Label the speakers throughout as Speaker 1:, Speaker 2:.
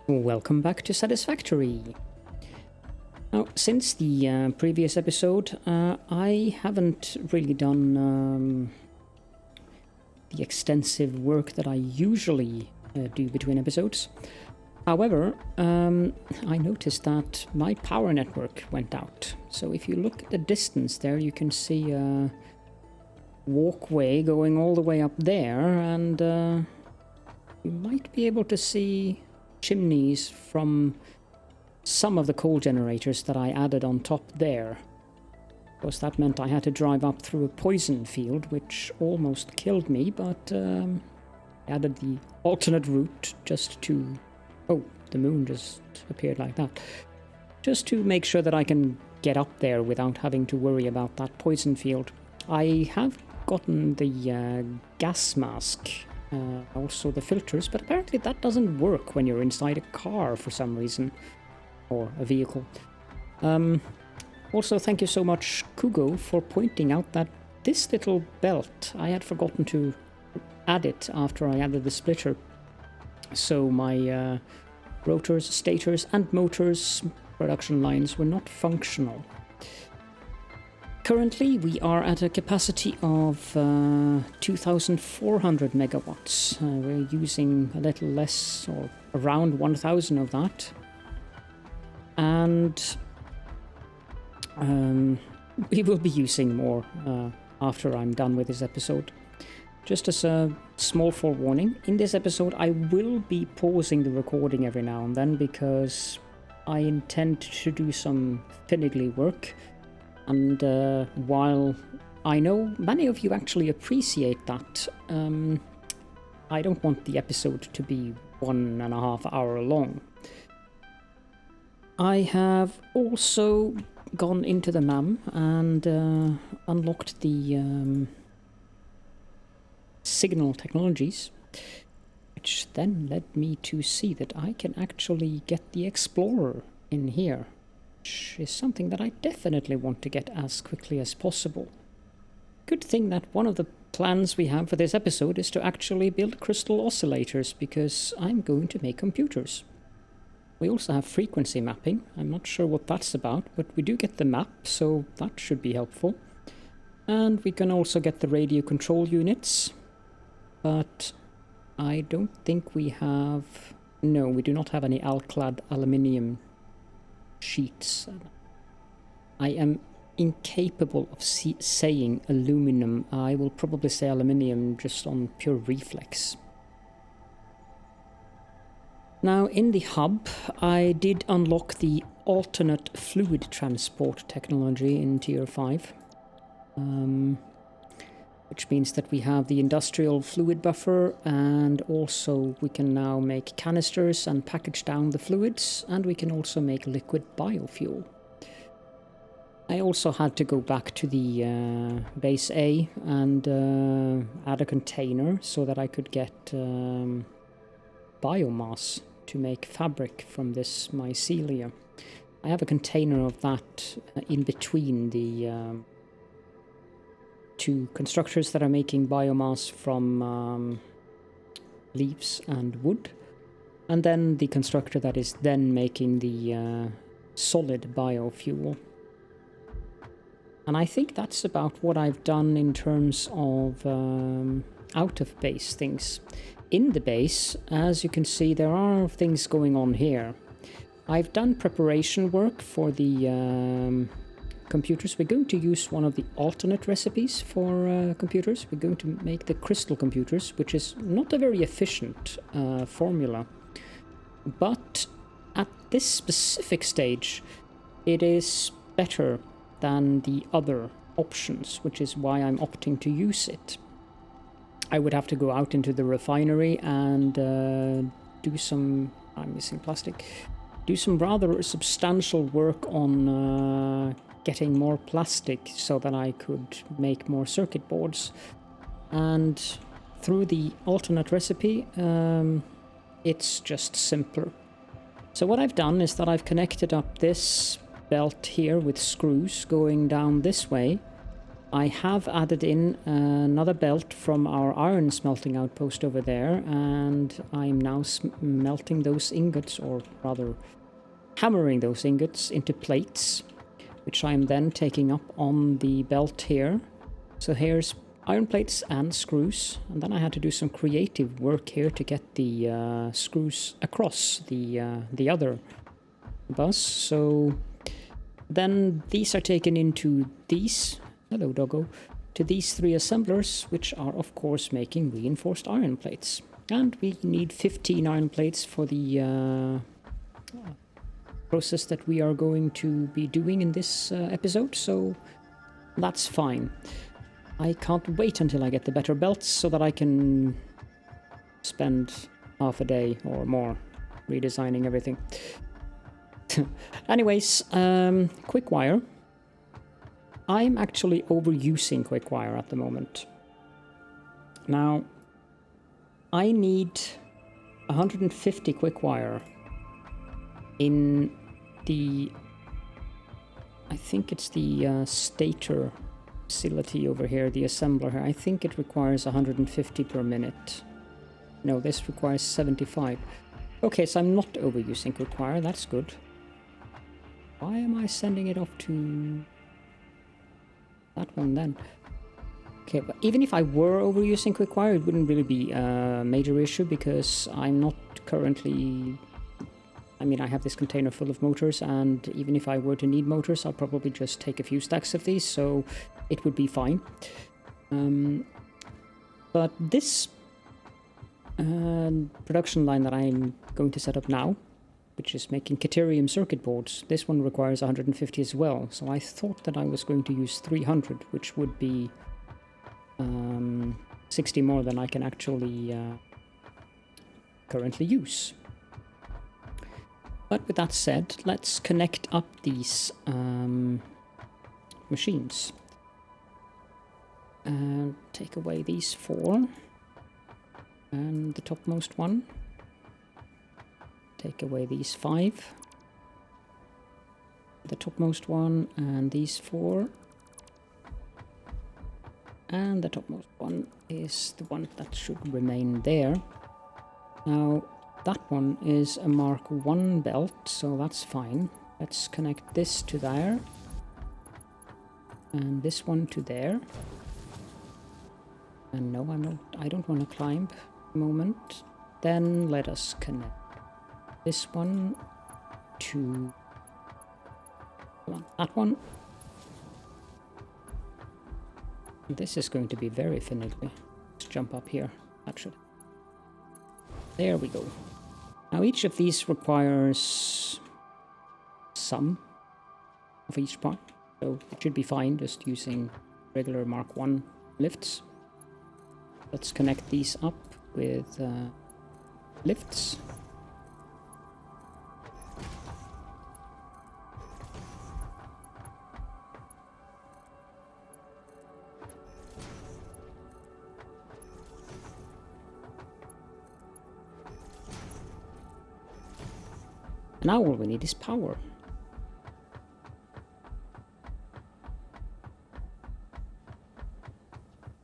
Speaker 1: Welcome back to Satisfactory. Now, since the previous episode, I haven't really done the extensive work that I usually do between episodes. However, I noticed that my power network went out. So if you look at the distance there, you can see a walkway going all the way up there, and you might be able to see chimneys from some of the coal generators that I added on top there. Of course, that meant I had to drive up through a poison field, which almost killed me, but I added the alternate route just to... Oh, the moon just appeared like that. Just to make sure that I can get up there without having to worry about that poison field. I have gotten the gas mask, also the filters, but apparently that doesn't work when you're inside a car for some reason, or a vehicle. Also, thank you so much, Kugo, for pointing out that this little belt, I had forgotten to add it after I added the splitter. So my rotors, stators, and motors production lines were not functional. Currently, we are at a capacity of 2,400 megawatts. We're using a little less, or around 1,000 of that. And we will be using more after I'm done with this episode. Just as a small forewarning, in this episode I will be pausing the recording every now and then because I intend to do some finicky work. And while I know many of you actually appreciate that, I don't want the episode to be 1.5 hours long. I have also gone into the MAM and unlocked the signal technologies, which then led me to see that I can actually get the Explorer in here, which is something that I definitely want to get as quickly as possible. Good thing that one of the plans we have for this episode is to actually build crystal oscillators, because I'm going to make computers. We also have frequency mapping. I'm not sure what that's about, but we do get the map, so that should be helpful. And we can also get the radio control units, but I don't think we have... No, we do not have any alclad aluminium sheets. I am incapable of saying aluminum. I will probably say aluminium just on pure reflex. Now, in the hub, I did unlock the alternate fluid transport technology in Tier 5, which means that we have the industrial fluid buffer, and also we can now make canisters and package down the fluids, and we can also make liquid biofuel. I also had to go back to the base A and add a container so that I could get biomass to make fabric from this mycelia. I have a container of that in between the two constructors that are making biomass from leaves and wood, and then the constructor that is then making the solid biofuel. And I think that's about what I've done in terms of out of base things. In the base, as you can see, there are things going on here. I've done preparation work for the computers. We're going to use one of the alternate recipes for computers. We're going to make the crystal computers, which is not a very efficient formula. But at this specific stage, it is better than the other options, which is why I'm opting to use it. I would have to go out into the refinery and do some... I'm missing plastic. Do some rather substantial work on getting more plastic so that I could make more circuit boards. And through the alternate recipe, it's just simpler. So what I've done is that I've connected up this belt here with screws going down this way, I have added in another belt from our iron smelting outpost over there, and I'm now smelting those ingots, or rather hammering those ingots into plates, which I'm then taking up on the belt here. So here's iron plates and screws, and then I had to do some creative work here to get the screws across the other bus. So then these are taken into these, hello doggo, to these 3 assemblers, which are of course making reinforced iron plates. And we need 15 iron plates for the process that we are going to be doing in this episode, so that's fine. I can't wait until I get the better belts so that I can spend half a day or more redesigning everything. Anyways, quick wire. I'm actually overusing quick wire at the moment. Now, I need 150 quick wire in the, I think it's the stator facility over here, the assembler here. I think it requires 150 per minute. No, this requires 75. Okay, so I'm not overusing quick wire, that's good. Why am I sending it off to that one then? Okay, but even if I were overusing quick wire, it wouldn't really be a major issue, because I'm not currently... I mean, I have this container full of motors, and even if I were to need motors, I'll probably just take a few stacks of these, so it would be fine. But this production line that I'm going to set up now, which is making Caterium circuit boards, this one requires 150 as well, so I thought that I was going to use 300, which would be 60 more than I can actually currently use. But with that said, let's connect up these machines. And take away these 4. And the topmost one. Take away these 5. The topmost one, and these 4. And the topmost one is the one that should remain there. Now, that one is a Mark 1 belt, so that's fine. Let's connect this to there. And this one to there. And no, I don't want to climb at the moment. Then let us connect this one to that one. This is going to be very finicky. Let's jump up here. That should. There we go. Now each of these requires some of each part, so it should be fine just using regular Mark 1 lifts. Let's connect these up with lifts. Now all we need is power.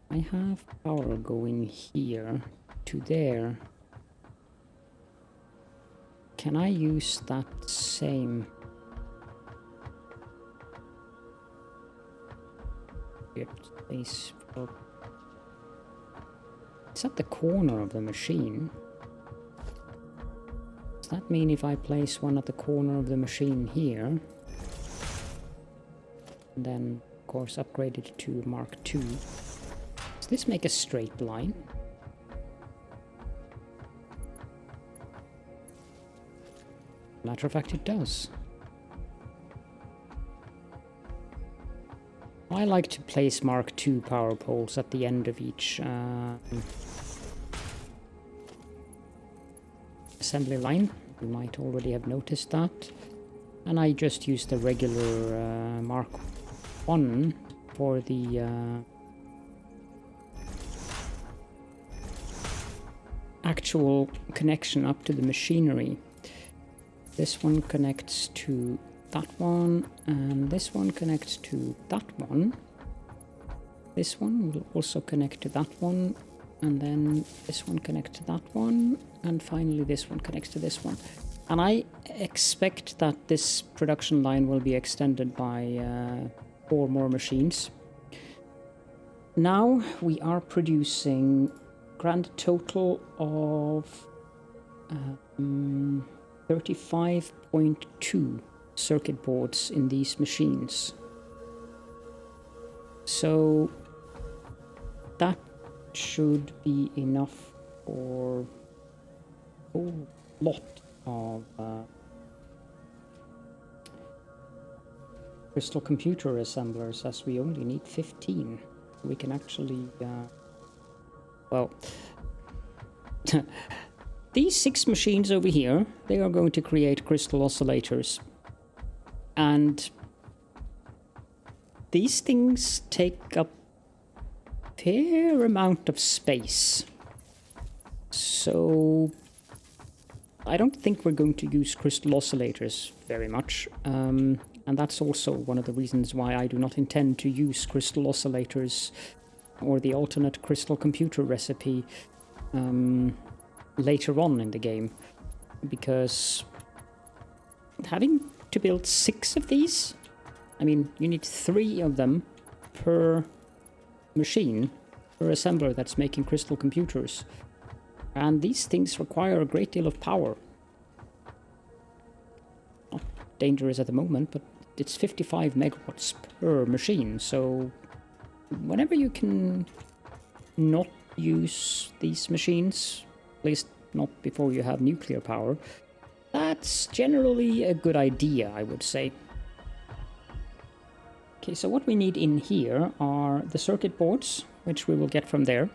Speaker 1: I have power going here to there. Can I use that same? Space for... It's at the corner of the machine. Does that mean if I place one at the corner of the machine here, and then of course upgrade it to Mark II, does this make a straight line? Matter of fact, it does. I like to place Mark II power poles at the end of each assembly line. You might already have noticed that. And I just use the regular Mark I for the actual connection up to the machinery. This one connects to that one, and this one connects to that one. This one will also connect to that one, and then this one connects to that one, and finally this one connects to this one. And I expect that this production line will be extended by 4 more machines. Now we are producing grand total of 35.2 circuit boards in these machines. So that should be enough for a whole lot of crystal computer assemblers, as we only need 15. We can actually well, these 6 machines over here, they are going to create crystal oscillators, and these things take up a fair amount of space. So I don't think we're going to use crystal oscillators very much, and that's also one of the reasons why I do not intend to use crystal oscillators or the alternate crystal computer recipe later on in the game, because having to build 6 of these, I mean, you need 3 of them per machine, per assembler that's making crystal computers, and these things require a great deal of power. Not dangerous at the moment, but it's 55 megawatts per machine, so whenever you can not use these machines, at least not before you have nuclear power, that's generally a good idea, I would say. Okay, so what we need in here are the circuit boards, which we will get from there.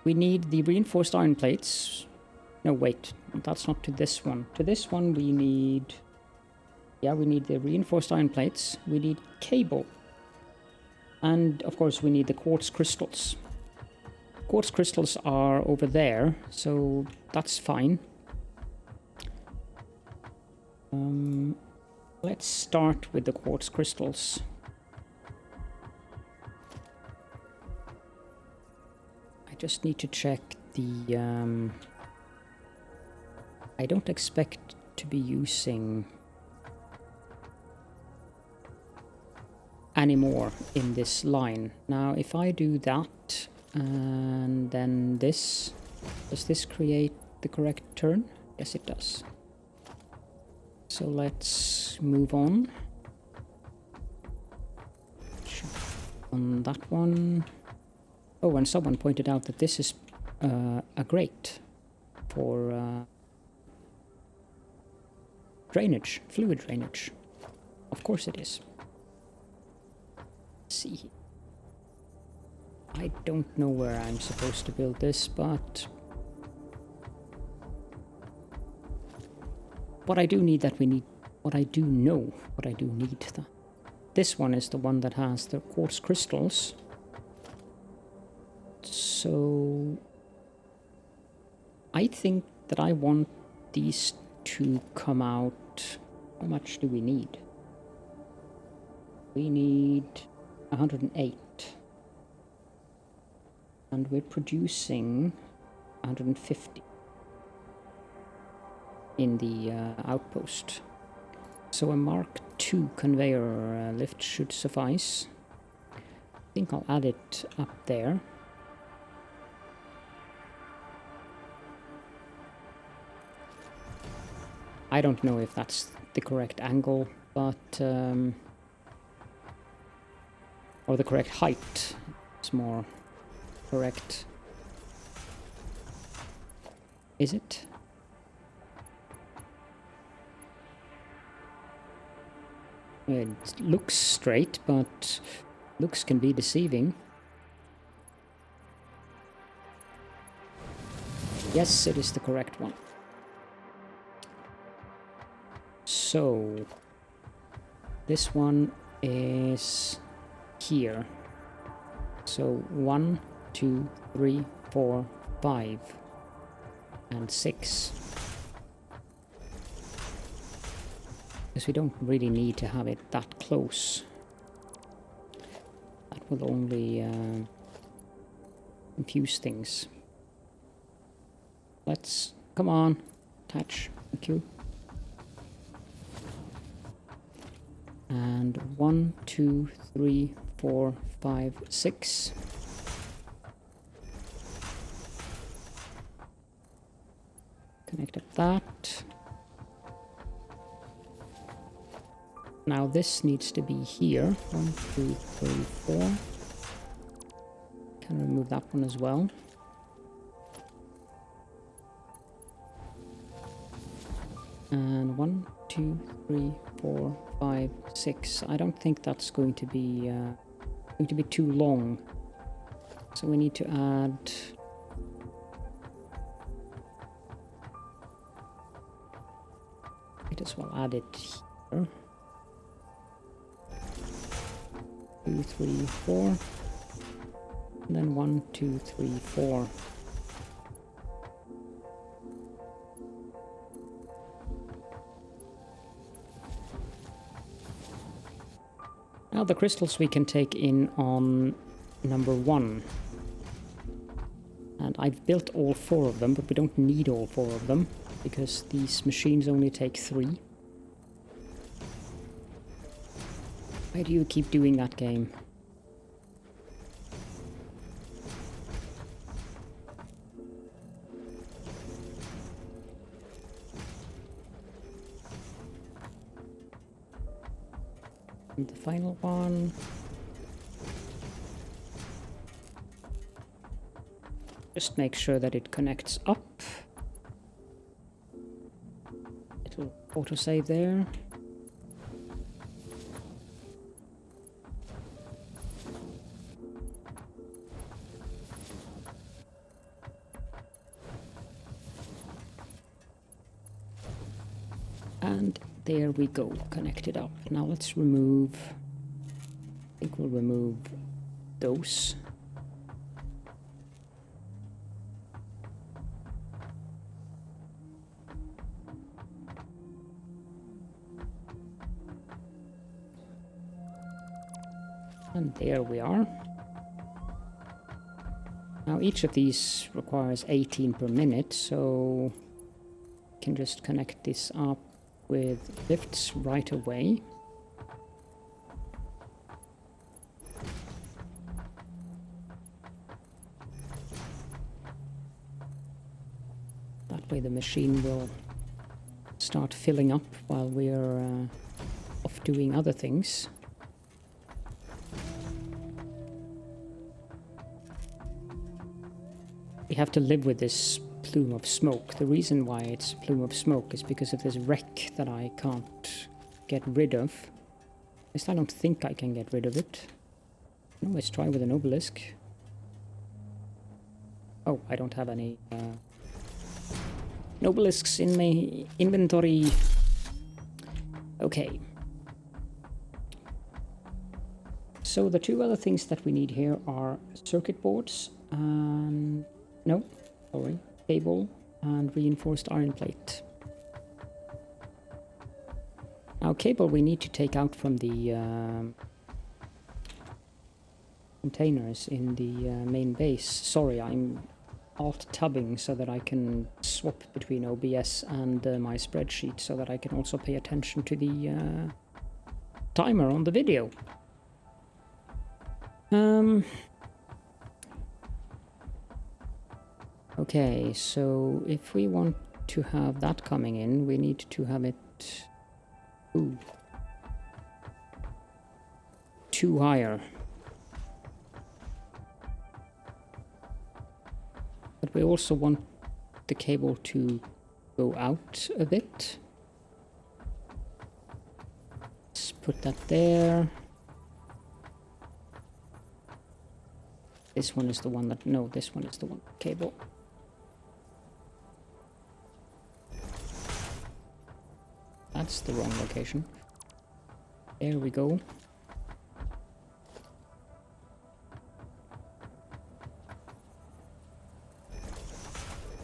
Speaker 1: We need the reinforced iron plates. No, wait, that's not to this one. To this one we need... yeah, we need the reinforced iron plates. We need cable. And, of course, we need the quartz crystals. Quartz crystals are over there, so that's fine. Let's start with the quartz crystals. I just need to check the... I don't expect to be using any more in this line. Now, if I do that, and then this, does this create the correct turn? Yes, it does. So let's move on. On that one. Oh, and someone pointed out that this is a grate for drainage, fluid drainage. Of course it is. Let's see. I don't know where I'm supposed to build this, but what I do need that we need, what I do know, what I do need. This one is the one that has the quartz crystals. So I think that I want these to come out. How much do we need? We need 108. And we're producing 150 in the outpost. So a Mark II conveyor lift should suffice. I think I'll add it up there. I don't know if that's the correct angle, but... or the correct height. It's more... correct. Is it? It looks straight, but looks can be deceiving. Yes, it is the correct one. So this one is here. So 1, 2, 3, 4, 5, and 6. Because we don't really need to have it that close. That will only confuse things. Let's... come on. Attach. Thank you. And 1, 2, 3, 4, 5, 6. Connected that. Now this needs to be here. 1, 2, 3, 4. Can remove that one as well. And 1, 2, 3, 4, 5, 6. I don't think that's going to be too long. So we need to add... might as well add it here. 2, 3, 4. And then 1, 2, 3, 4. Now the crystals we can take in on number 1. And I've built all 4 of them, but we don't need all 4 of them, because these machines only take 3. Why do you keep doing that, game? And the final one. Just make sure that it connects up. It'll autosave there. And there we go, connected up. Now let's remove, I think we'll remove those. And there we are. Now each of these requires 18 per minute, so we can just connect this up with lifts right away. That way the machine will start filling up while we're off doing other things. We have to live with this plume of smoke. The reason why it's a plume of smoke is because of this wreck that I can't get rid of. At least I don't think I can get rid of it. No, let's try with an obelisk. Oh, I don't have any obelisks in my inventory. Okay. So the 2 other things that we need here are circuit boards and... no, sorry. Cable and reinforced iron plate. Now cable we need to take out from the containers in the main base. Sorry, I'm alt-tabbing so that I can swap between OBS and my spreadsheet so that I can also pay attention to the timer on the video. Okay, so if we want to have that coming in, we need to have it 2 higher. But we also want the cable to go out a bit. Let's put that there. This one is the one that... no, this one is the one cable. That's the wrong location. There we go.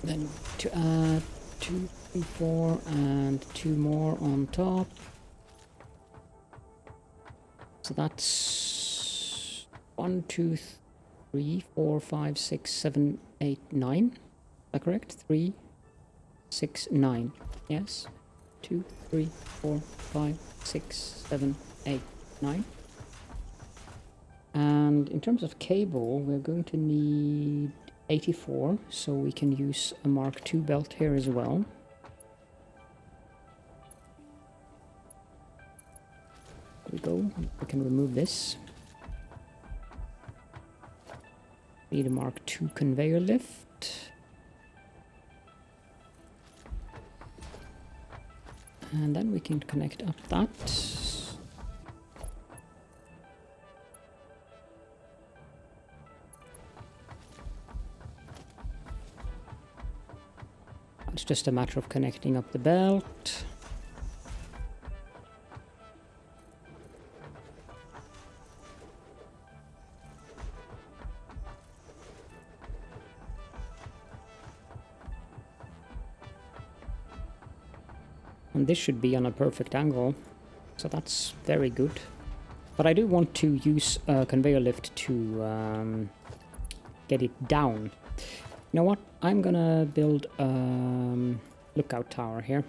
Speaker 1: Then to add 2, 3, 4 and 2 more on top. So that's 1, 2, 3, 4, 5, 6, 7, 8, 9. Is that correct? 3, 6, 9. Yes. 2, 3, 4, 5, 6, 7, 8, 9. And in terms of cable, we're going to need 84, so we can use a Mark II belt here as well. There we go. We can remove this. Need a Mark II conveyor lift. And then we can connect up that. It's just a matter of connecting up the belt. And this should be on a perfect angle, so that's very good. But I do want to use a conveyor lift to get it down. You know what? I'm gonna build a lookout tower here.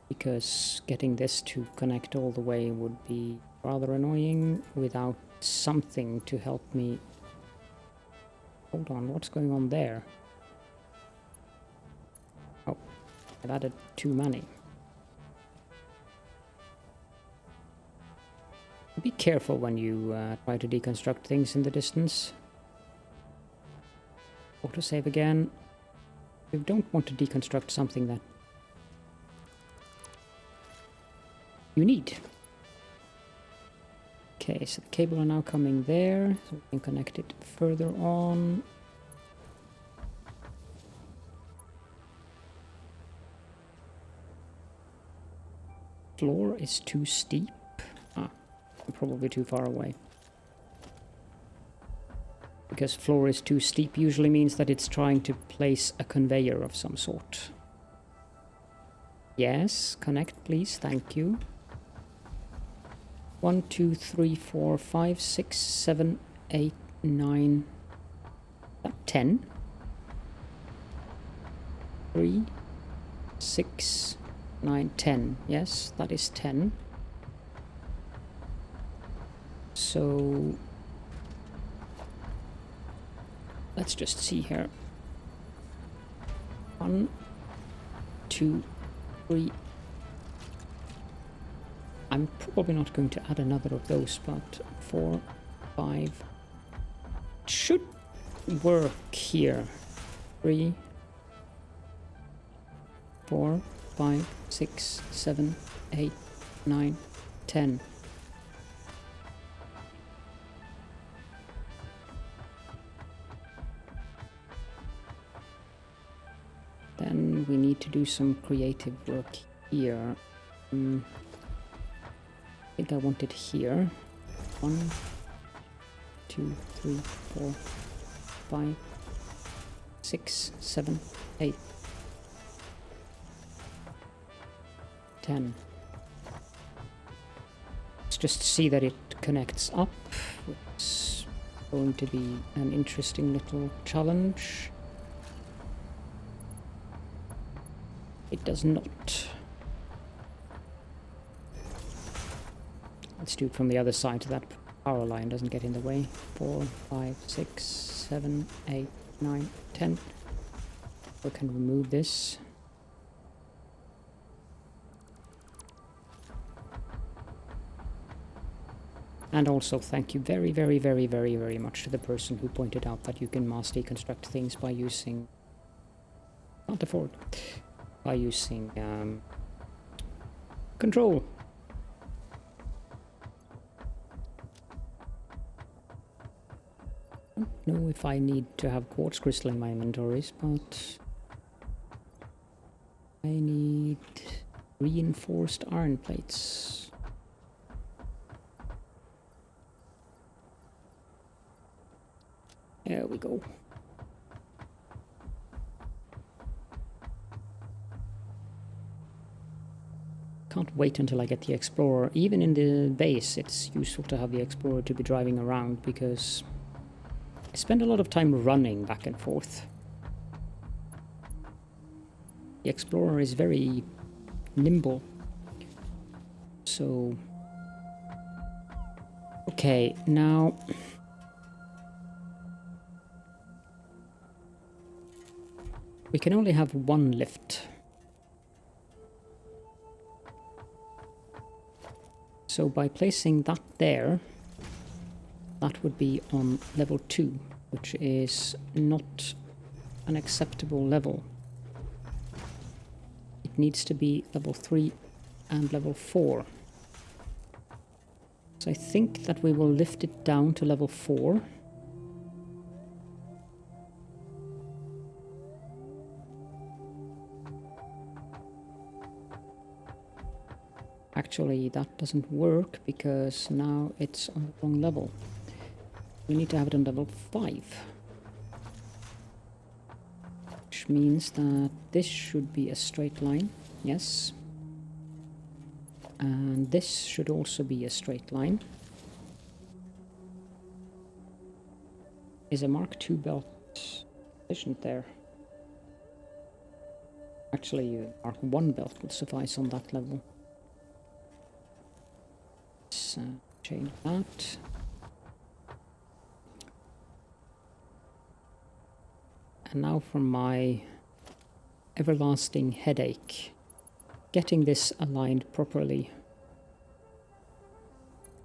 Speaker 1: Because getting this to connect all the way would be rather annoying without something to help me. Hold on, what's going on there? Oh, I've added too many. Be careful when you try to deconstruct things in the distance. Autosave again. You don't want to deconstruct something that you need. Okay, so the cable are now coming there, so we can connect it further on. Floor is too steep. I'm probably too far away. Because floor is too steep usually means that it's trying to place a conveyor of some sort. Yes, connect please, thank you. 1, 2, 3, 4, 5, 6, 7, 8, 9, 10. 3, 6, 9, 10. Yes, that is 10. So let's just see here. 1, 2, 3. I'm probably not going to add another of those, but 4, 5. It should work here. 3, 4, 5, 6, 7, 8, 9, 10. Then we need to do some creative work here. I think I want it here. 1, 2, 3, 4, 5, 6, 7, 8, 10. Let's just see that it connects up. It's going to be an interesting little challenge. It does not. Let's do it from the other side so that power line doesn't get in the way. 4, 5, 6, 7, 8, 9, 10. We can remove this. And also thank you very, very, very, very, very much to the person who pointed out that you can mass deconstruct things by using... Can't afford. By using control. I don't know if I need to have quartz crystal in my inventories, but I need reinforced iron plates. There we go. can't wait until I get the Explorer. Even in the base, it's useful to have the Explorer to be driving around, because I spend a lot of time running back and forth. The Explorer is very nimble. So... okay, now... we can only have one lift. So by placing that there, that would be on level 2, which is not an acceptable level. It needs to be level 3 and level 4. So I think that we will lift it down to level 4. Actually, that doesn't work because now it's on the wrong level. We need to have it on level 5. Which means that this should be a straight line. Yes. And this should also be a straight line. Is a Mark II belt sufficient there? Actually, a Mark I belt would suffice on that level. Let's change that. And now for my everlasting headache. Getting this aligned properly.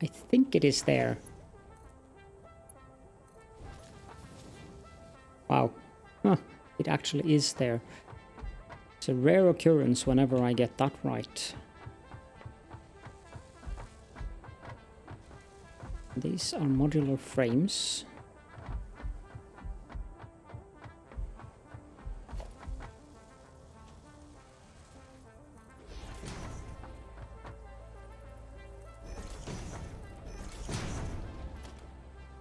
Speaker 1: I think it is there. Wow. Huh. It actually is there. It's a rare occurrence whenever I get that right. These are modular frames.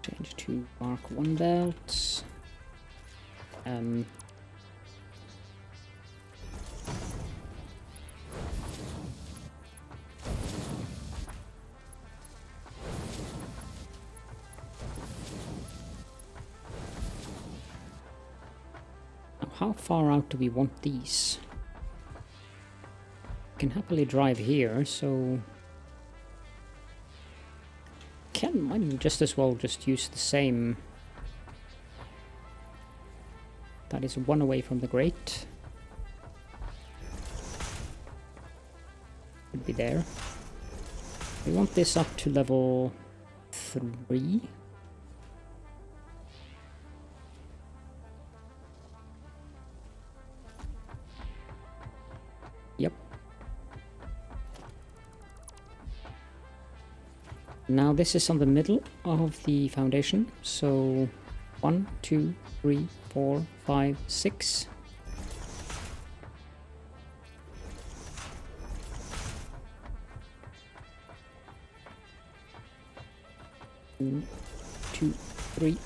Speaker 1: Change to Mark I belts. How far out do we want these? We can happily drive here, so might just as well just use the same. That is one away from the grate. Should be there. We want this up to level 3. Yep. Now this is on the middle of the foundation, so 1, 2, 3, 4, 5, 6. One, 2, 3.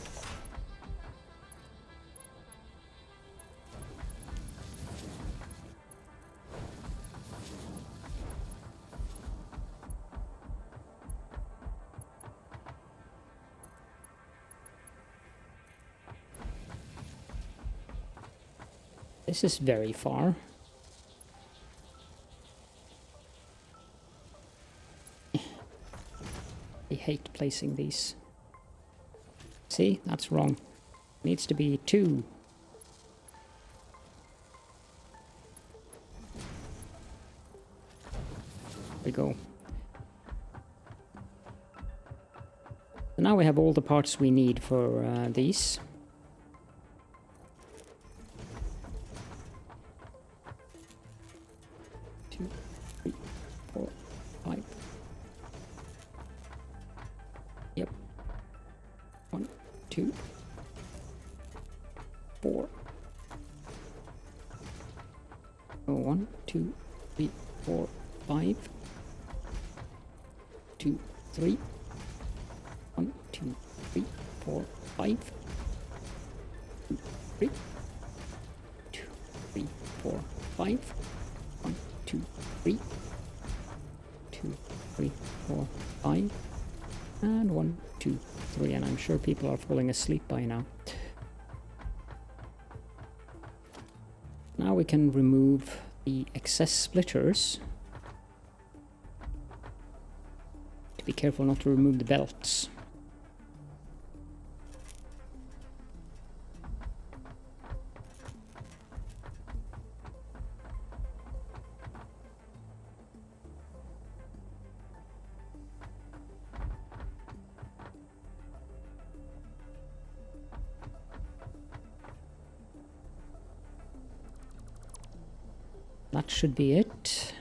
Speaker 1: This is very far. I hate placing these. See, that's wrong. Needs to be 2. There we go. So now we have all the parts we need for these. Yep. 1, 2, 4. Oh, 1, 2, 3, 4, 5. 2, 3. 1, 2, 3, 4, 5. 2, 3. 2, 3, 4, 5. 1, 2, 3. 4, 5. And 1, 2, 3. And I'm sure people are falling asleep by now. Now we can remove the excess splitters. Be careful not to remove the belts. That should be it.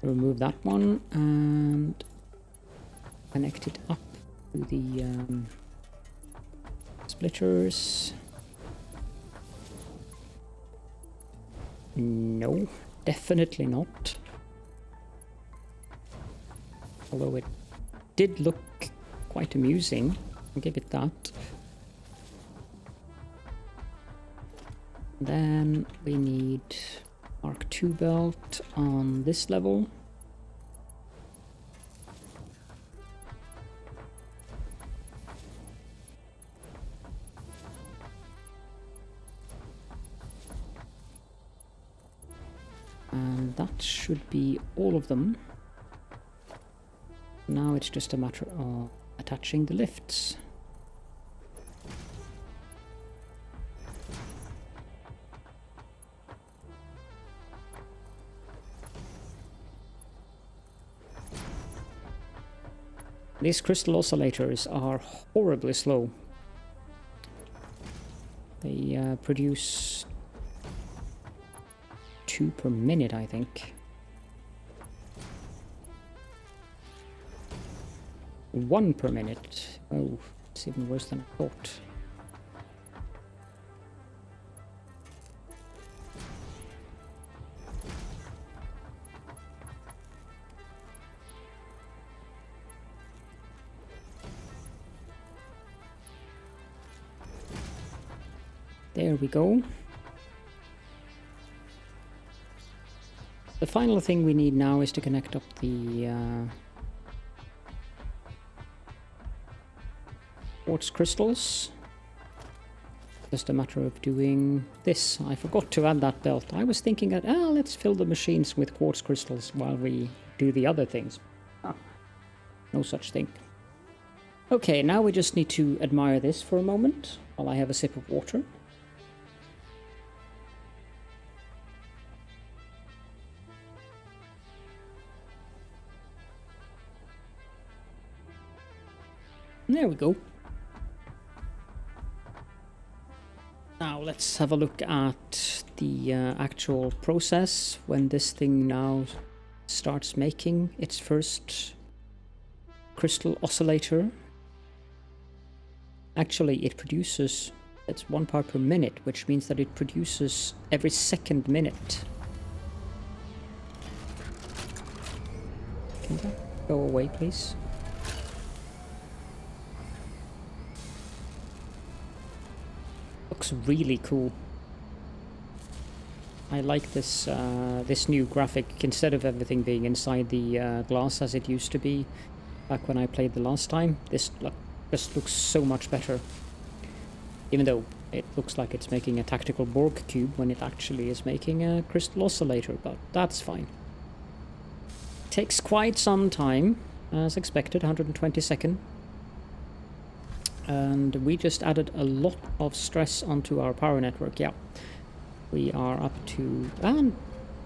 Speaker 1: Remove that one and connect it up to the splitters. No, definitely not. Although it did look quite amusing, I'll give it that. Then we need Mark II belt on this level. And that should be all of them. Now it's just a matter of attaching the lifts. These crystal oscillators are horribly slow. They produce 2 per minute, I think. 1 per minute. Oh, it's even worse than I thought. There we go. The final thing we need now is to connect up the quartz crystals. Just a matter of doing this. I forgot to add that belt. I was thinking that, let's fill the machines with quartz crystals while we do the other things. No such thing. Okay, now we just need to admire this for a moment while I have a sip of water. There we go. Now let's have a look at the actual process when this thing now starts making its first crystal oscillator. Actually, it produces, it's 1 part per minute, which means that it produces every second minute. Can that go away, please? Looks really cool. I like this this new graphic instead of everything being inside the glass as it used to be back when I played the last time. This just looks so much better. Even though it looks like it's making a tactical Borg cube when it actually is making a crystal oscillator, but that's fine. Takes quite some time, as expected, 120 seconds. And we just added a lot of stress onto our power network. Yeah, we are up to, and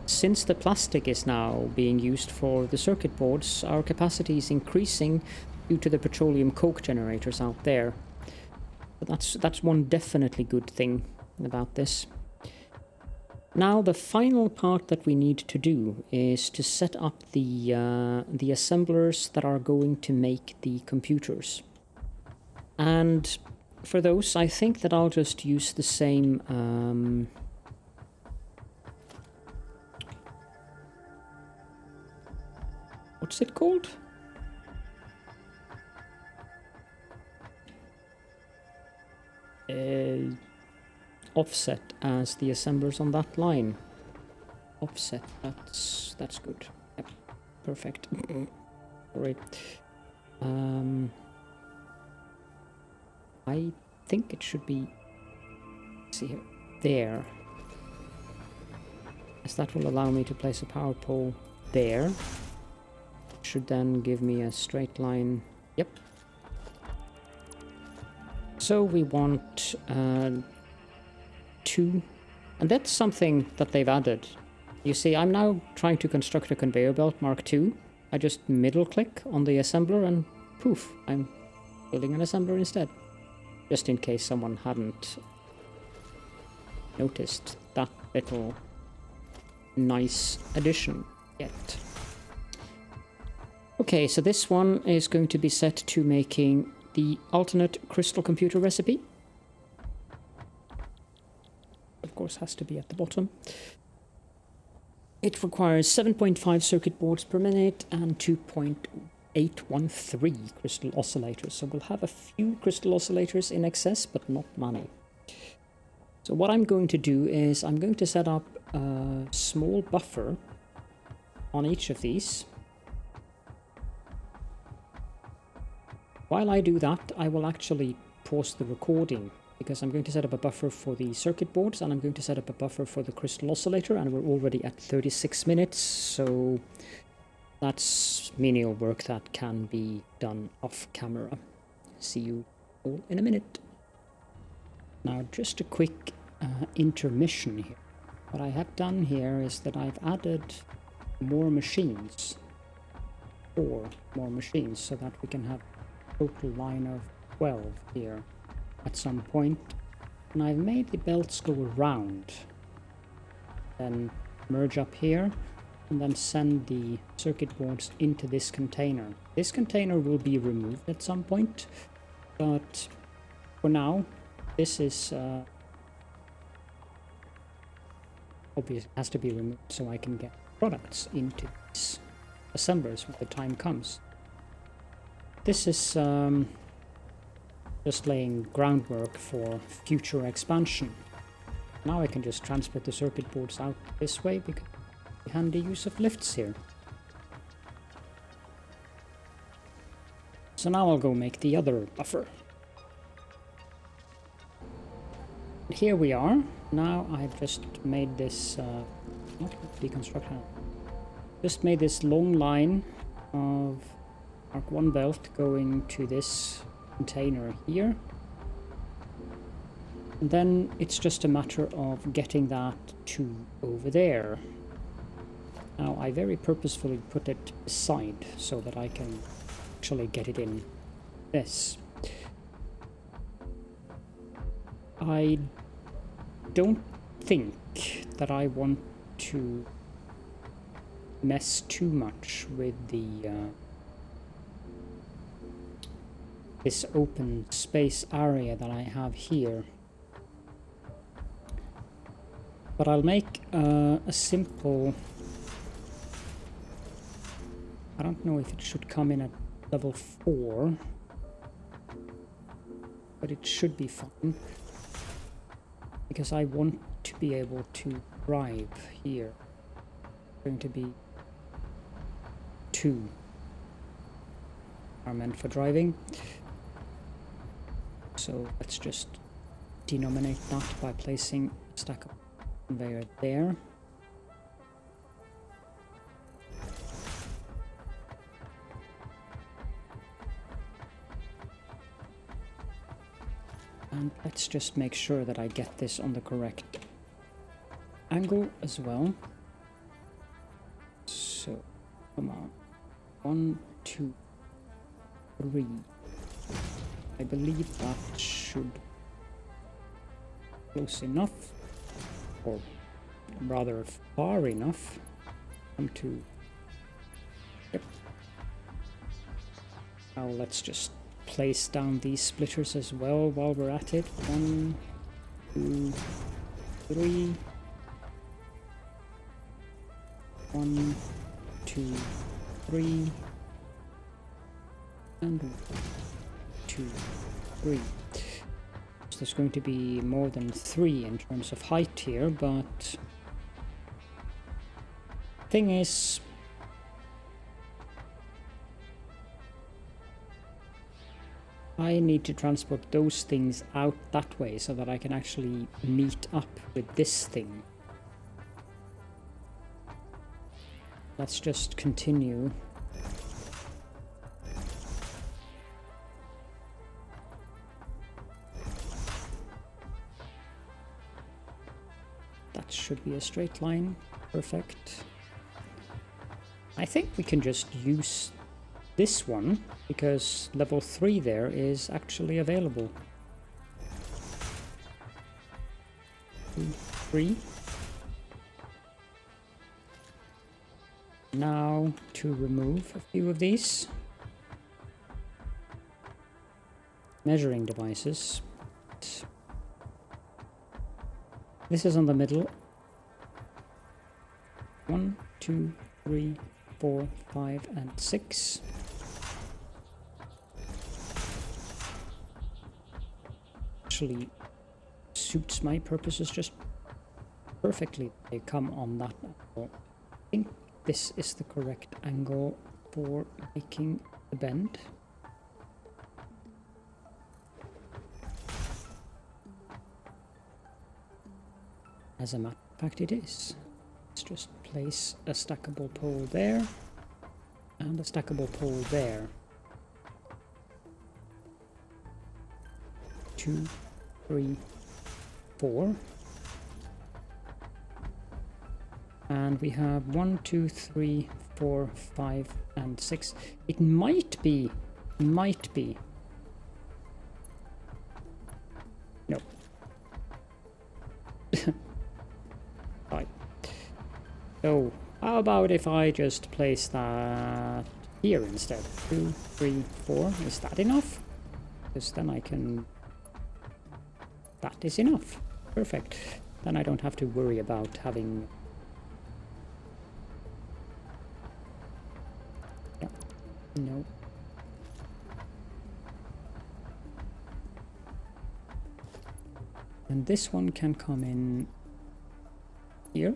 Speaker 1: since the plastic is now being used for the circuit boards, our capacity is increasing due to the petroleum coke generators out there. But that's one definitely good thing about this. Now the final part that we need to do is to set up the assemblers that are going to make the computers. And for those, I think that I'll just use the same what's it called? Offset as the assemblers on that line. offset. That's good. Yep, perfect. Sorry. I think it should be. Let's see here. There. As that will allow me to place a power pole there. Should then give me a straight line. Yep. So we want 2, and that's something that they've added. You see, I'm now trying to construct a conveyor belt Mark II. I just middle click on the assembler and poof, I'm building an assembler instead. Just in case someone hadn't noticed that little nice addition yet. Okay, so this one is going to be set to making the alternate crystal computer recipe. Of course, has to be at the bottom. It requires 7.5 circuit boards per minute and 2.813 crystal oscillators. So we'll have a few crystal oscillators in excess, but not many. So what I'm going to do is I'm going to set up a small buffer on each of these. While I do that, I will actually pause the recording because I'm going to set up a buffer for the circuit boards and I'm going to set up a buffer for the crystal oscillator, and we're already at 36 minutes, so that's menial work that can be done off camera. See you all in a minute. Now, just a quick intermission here. What I have done here is that I've added more machines, 4 more machines, so that we can have total line of 12 here at some point. And I've made the belts go around, then merge up here, and then send the circuit boards into this container. This container will be removed at some point, but for now, this is obviously has to be removed so I can get products into these assemblers when the time comes. This is just laying groundwork for future expansion. Now I can just transport the circuit boards out this way because of the handy use of lifts here. So now I'll go make the other buffer. And here we are. Now I've just made this, not deconstruction, just made this long line of Mark 1 belt going to this container here. And then it's just a matter of getting that to over there. Now I very purposefully put it beside so that I can actually get it in this. I don't think that I want to mess too much with the this open space area that I have here, but I'll make a simple, I don't know if it should come in at level 4, but it should be fine because I want to be able to drive here. It's going to be 2 are meant for driving. So let's just denominate that by placing a stack of conveyor there. And let's just make sure that I get this on the correct angle as well. So, come on. 1, 2, 3. I believe that should be close enough, or rather far enough. Come to. Yep. Now let's just place down these splitters as well while we're at it. 1, 2, 3. 1, 2, 3. And 1, 2, 3. So there's going to be more than 3 in terms of height here, but Thing is, I need to transport those things out that way so that I can actually meet up with this thing. Let's just continue. That should be a straight line. Perfect. I think we can just use this one because level 3 there is actually available. 2, 3. Now to remove a few of these measuring devices. This is on the middle. 1, 2, 3, 4, 5, and 6. Actually suits my purposes just perfectly. They come on that angle. I think this is the correct angle for making the bend. As a matter of fact, it is. Let's just place a stackable pole there and a stackable pole there. 2, 3, 4. And we have 1, 2, 3, 4, 5, and 6. It might be. No. Right. So, how about if I just place that here instead? 2, 3, 4. Is that enough? Because then I can... That is enough. Perfect. Then I don't have to worry about having... Yeah. No. And this one can come in here.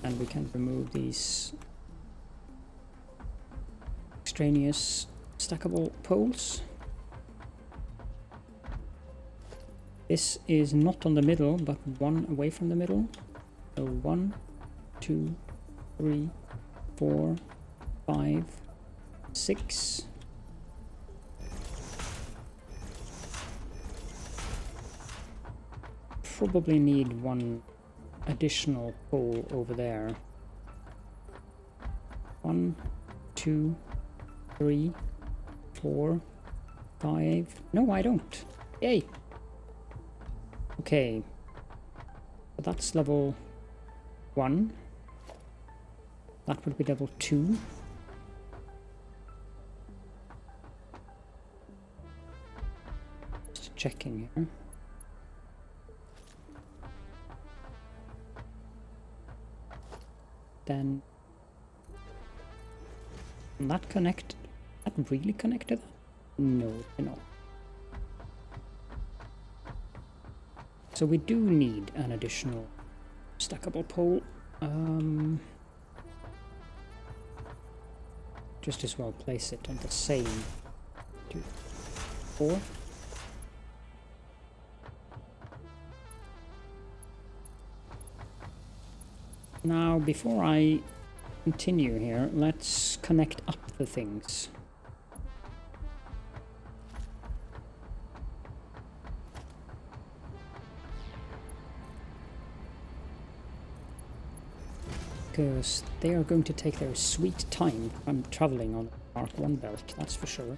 Speaker 1: And we can remove these extraneous stackable poles. This is not on the middle, but one away from the middle. So 1, 2, 3, 4, 5, 6. Probably need one additional pole over there. 1, 2, 3, 4, 5. No, I don't. Yay! Okay. So that's level 1. That would be level 2. Just checking here. Then that connect. That really connected? No, no. So we do need an additional stackable pole. Just as well place it on the same 2, 4. Now, before I continue here, let's connect up the things. Because they are going to take their sweet time. I'm traveling on Mark 1 belt, that's for sure.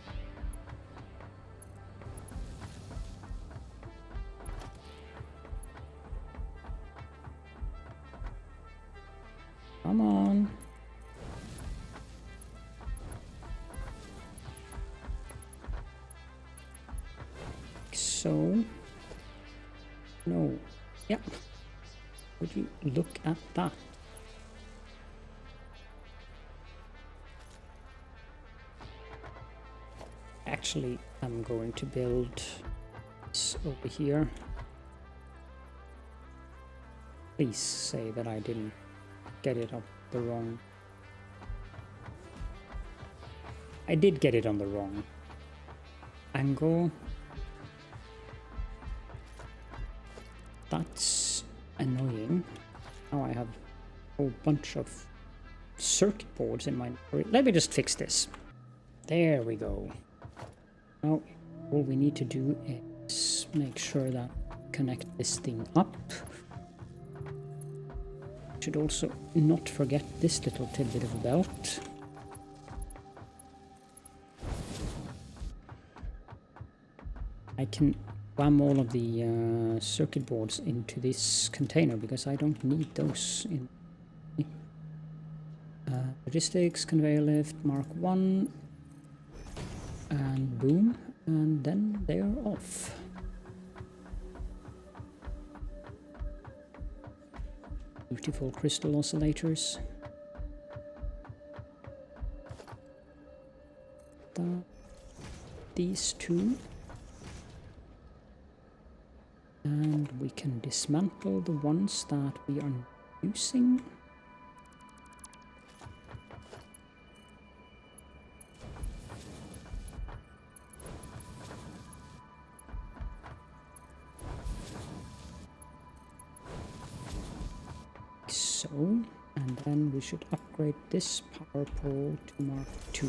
Speaker 1: Come on. So, no. Yeah. Would you look at that? Actually, I'm going to build this over here. Please say that I didn't get it up the wrong... I did get it on the wrong angle. That's annoying. Now I have a whole bunch of circuit boards in my... Let me just fix this. There we go. Now all we need to do is make sure that connect this thing up. Should also not forget this little tidbit of a belt. I can wham all of the circuit boards into this container because I don't need those in logistics, conveyor lift, Mark 1, and boom, and then they're off. Beautiful crystal oscillators. These two. And we can dismantle the ones that we are using. So, and then we should upgrade this power pole to Mark 2.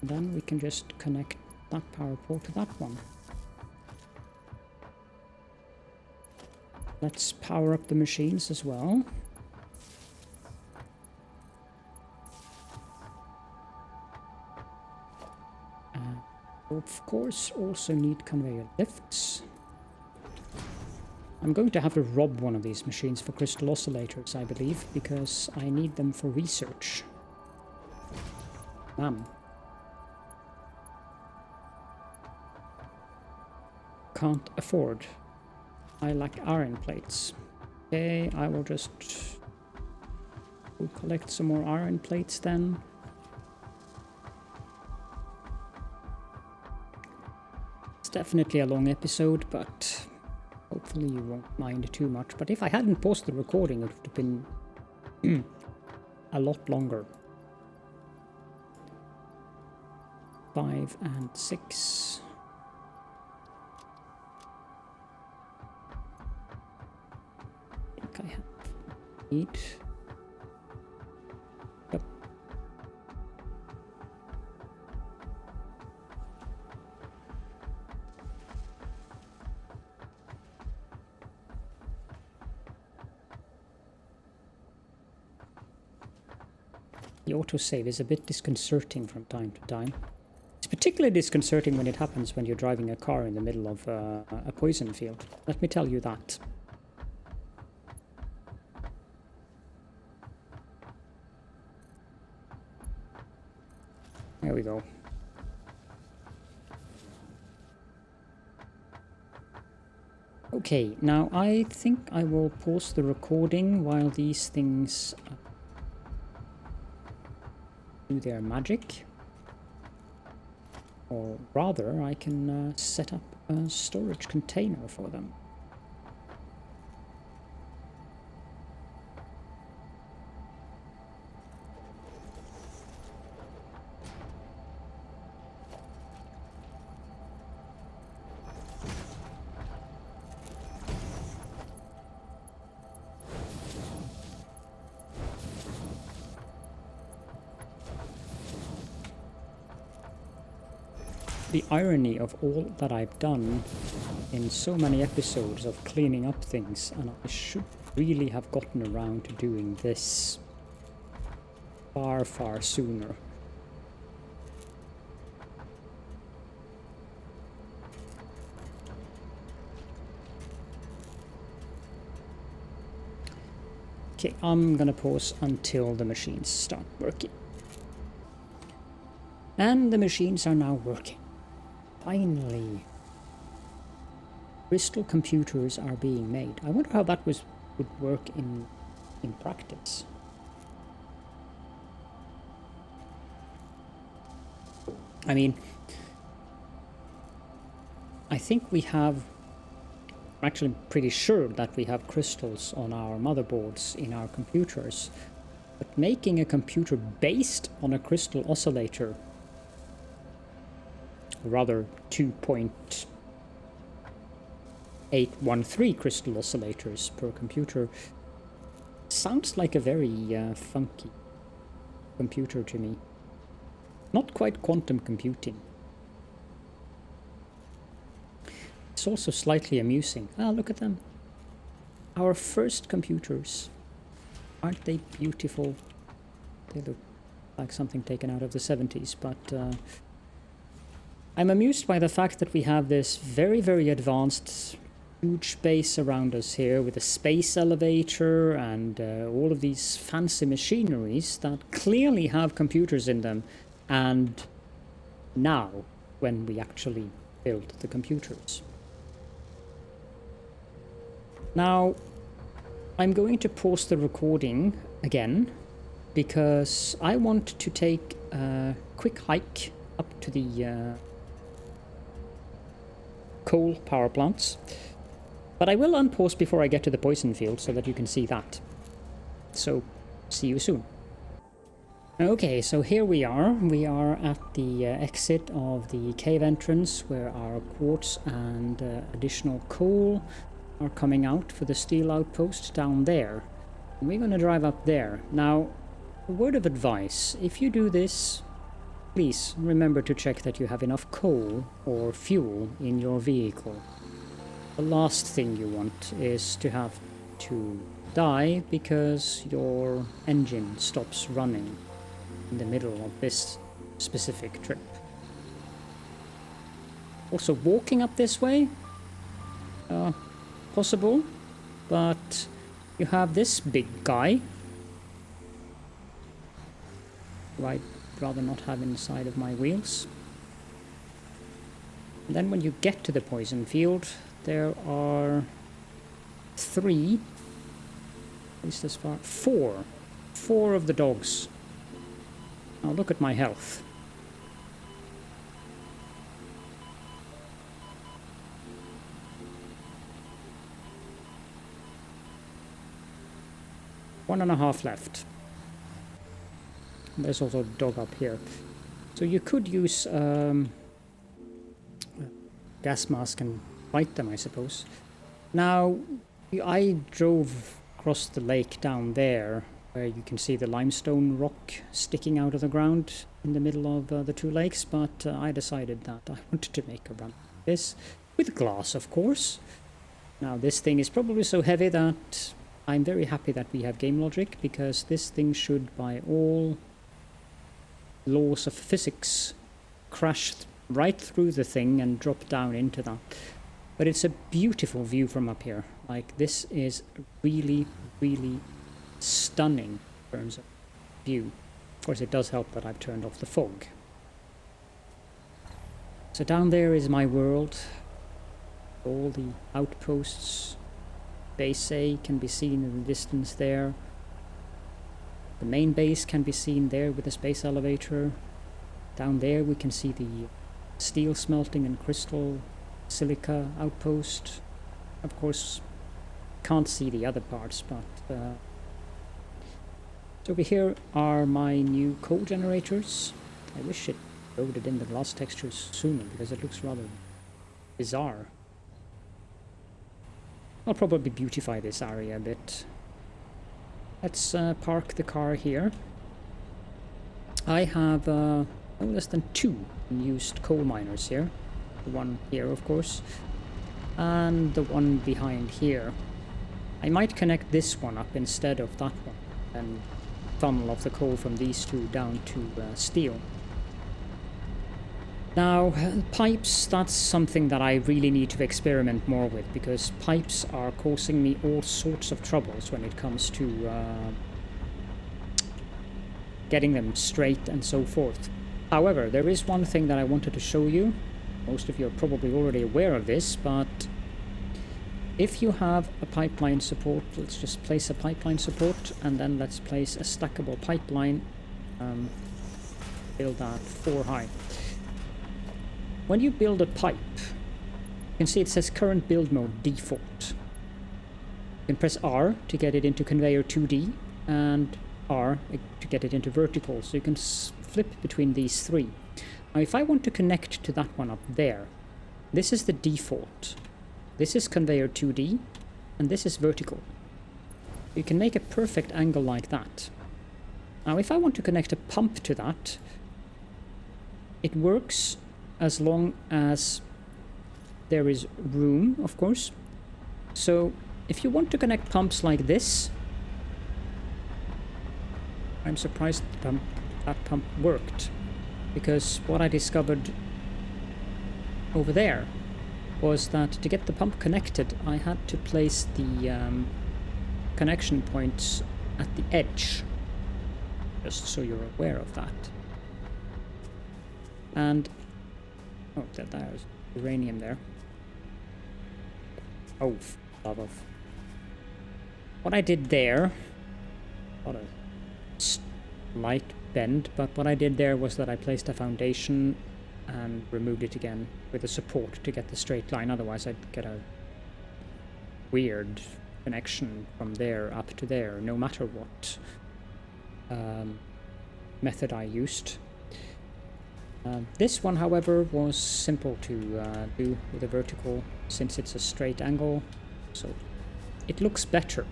Speaker 1: And then we can just connect that power pole to that one. Let's power up the machines as well. Of course, also need conveyor lifts. I'm going to have to rob one of these machines for crystal oscillators, I believe, because I need them for research. Can't afford. I lack iron plates. Okay, I will just collect some more iron plates then. It's definitely a long episode, but hopefully you won't mind too much. But if I hadn't paused the recording, it would have been a lot longer. 5 and 6. I have 8. Yep. The autosave is a bit disconcerting from time to time. It's particularly disconcerting when it happens when you're driving a car in the middle of a poison field. Let me tell you that. There we go. Okay, now I think I will pause the recording while these things do their magic. Or rather, I can set up a storage container for them. The irony of all that I've done in so many episodes of cleaning up things, and I should really have gotten around to doing this far, far sooner. Okay, I'm gonna pause until the machines start working. And the machines are now working. Finally, crystal computers are being made. I wonder how that would work in practice. I mean, I think we have I'm actually pretty sure that we have crystals on our motherboards in our computers. But making a computer based on a crystal oscillator, rather 2.813 crystal oscillators per computer, sounds like a very funky computer to me. Not quite quantum computing. It's also slightly amusing. Ah, look at them. Our first computers. Aren't they beautiful? They look like something taken out of the 70s, but I'm amused by the fact that we have this very, very advanced, huge base around us here with a space elevator and all of these fancy machineries that clearly have computers in them. And now, when we actually build the computers. Now, I'm going to pause the recording again because I want to take a quick hike up to the coal power plants. But I will unpause before I get to the poison field so that you can see that. So, see you soon. Okay, so here we are. We are at the exit of the cave entrance where our quartz and additional coal are coming out for the steel outpost down there. And we're going to drive up there. Now, a word of advice. If you do this, please remember to check that you have enough coal or fuel in your vehicle. The last thing you want is to have to die because your engine stops running in the middle of this specific trip. Also, walking up this way, possible, but you have this big guy who I'd rather not have inside of my wheels. And then when you get to the poison field, there are three, at least as far, four of the dogs. Now look at my health. One and a half left. There's also a dog up here. So you could use gas mask and fight them, I suppose. Now, I drove across the lake down there, where you can see the limestone rock sticking out of the ground in the middle of the two lakes, but I decided that I wanted to make a run like this, with glass, of course. Now, this thing is probably so heavy that I'm very happy that we have game logic, because this thing should, by all laws of physics, crash right through the thing and drop down into that. But it's a beautiful view from up here. Like, this is really, really stunning in terms of view. Of course, it does help that I've turned off the fog. So down there is my world. All the outposts. Base A can be seen in the distance there. The main base can be seen there with the space elevator. Down there we can see the steel smelting and crystal silica outpost. Of course, can't see the other parts, but so over here are my new coal generators. I wish it loaded in the glass textures sooner, because it looks rather bizarre. I'll probably beautify this area a bit. Let's park the car here. I have no less than 2 unused coal miners here. The one here, of course, and the one behind here. I might connect this one up instead of that one, and funnel off the coal from these two down to steel. Now, pipes, that's something that I really need to experiment more with, because pipes are causing me all sorts of troubles when it comes to getting them straight and so forth. However, there is one thing that I wanted to show you. Most of you are probably already aware of this, but if you have a pipeline support, let's just place a pipeline support, and then let's place a stackable pipeline, build that 4 high. When you build a pipe, can see it says current build mode default. You can press R to get it into conveyor 2D and R to get it into vertical, so you can flip between these three. Now if I want to connect to that one up there, this is the default. This is conveyor 2D and this is vertical. You can make a perfect angle like that. Now if I want to connect a pump to that, it works as long as there is room, of course. So if you want to connect pumps like this, I'm surprised that pump worked, because what I discovered over there was that to get the pump connected, I had to place the connection points at the edge, just so you're aware of that. And oh, there's uranium there. Oh, love of. What I did there, not a slight bend, but what I did there was that I placed a foundation and removed it again with a support to get the straight line. Otherwise I'd get a weird connection from there up to there, no matter what method I used. This one, however, was simple to do with a vertical, since it's a straight angle, so it looks better.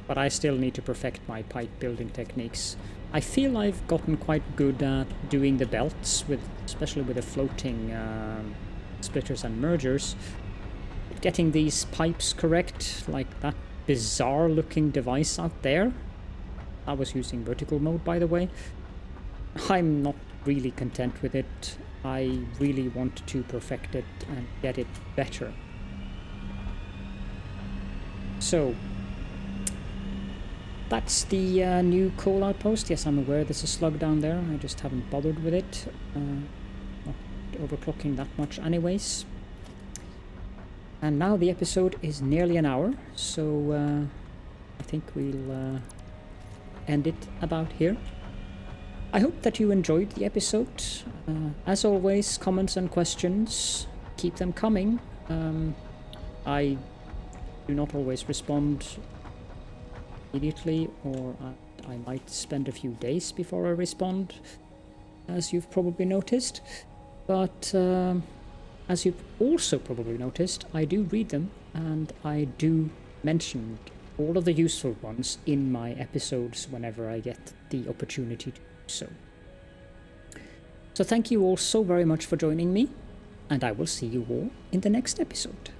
Speaker 1: But I still need to perfect my pipe building techniques. I feel I've gotten quite good at doing the belts, especially with the floating splitters and mergers. Getting these pipes correct, like that bizarre looking device out there. I was using vertical mode, by the way. I'm not really content with it. I really want to perfect it and get it better. So that's the new coal outpost. Yes, I'm aware there's a slug down there. I just haven't bothered with it. Not overclocking that much anyways. And now the episode is nearly an hour, so I think we'll end it about here. I hope that you enjoyed the episode. As always, comments and questions, keep them coming. I do not always respond immediately, or I might spend a few days before I respond, as you've probably noticed. But as you've also probably noticed, I do read them, and I do mention all of the useful ones in my episodes whenever I get the opportunity to do so. So thank you all so very much for joining me, and I will see you all in the next episode.